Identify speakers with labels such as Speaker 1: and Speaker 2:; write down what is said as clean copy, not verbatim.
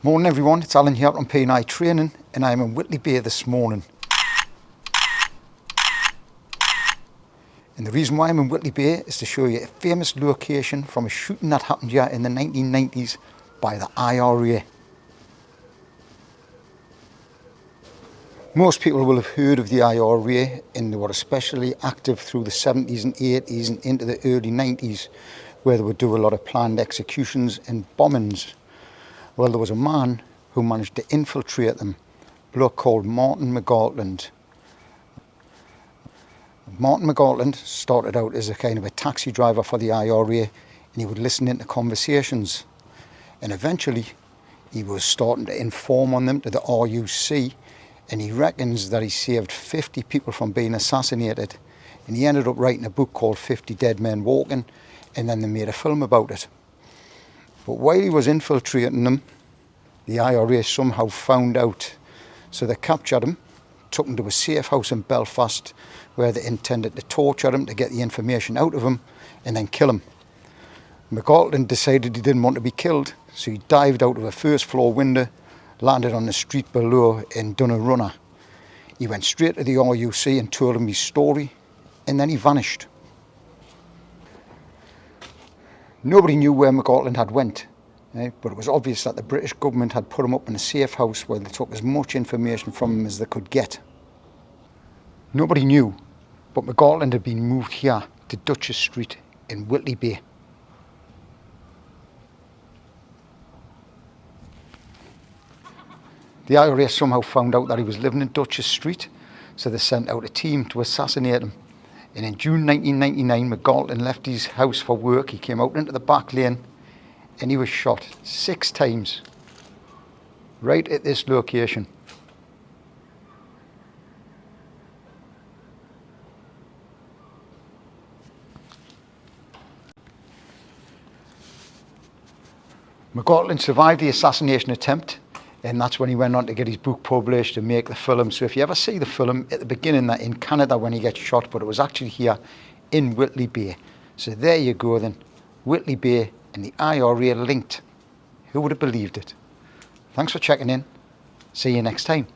Speaker 1: Morning everyone, it's Alan here on P&I Training and I'm in Whitley Bay this morning. And the reason why I'm in Whitley Bay is to show you a famous location from a shooting that happened here in the 1990s by the IRA. Most people will have heard of the IRA, and they were especially active through the 70s and 80s and into the early 90s, where they would do a lot of planned executions and bombings. Well, there was a man who managed to infiltrate them, a bloke called Martin Mcgartland. Martin Mcgartland started out as a kind of a taxi driver for the IRA, and he would listen into conversations. And eventually he was starting to inform on them to the RUC, and he reckons that he saved 50 people from being assassinated. And he ended up writing a book called 50 Dead Men Walking, and then they made a film about it. But while he was infiltrating them, the IRA somehow found out. So they captured him, took him to a safe house in Belfast, where they intended to torture him to get the information out of him and then kill him. Mcgartland decided he didn't want to be killed, so he dived out of a first floor window, landed on the street below and done a runner. He went straight to the RUC and told him his story, and then he vanished. Nobody knew where Mcgartland had went, but it was obvious that the British government had put him up in a safe house where they took as much information from him as they could get. Nobody knew, but Mcgartland had been moved here to Duchess Street in Whitley Bay. The IRA somehow found out that he was living in Duchess Street, so they sent out a team to assassinate him. And in June 1999, Mcgartland left his house for work. He came out into the back lane and he was shot 6 times, right at this location. Mcgartland survived the assassination attempt, and that's when he went on to get his book published and make the film. So if you ever see the film, at the beginning that in Canada when he gets shot, but it was actually here in Whitley Bay. So there you go then, Whitley Bay and the IRA linked. Who would have believed it? Thanks for checking in. See you next time.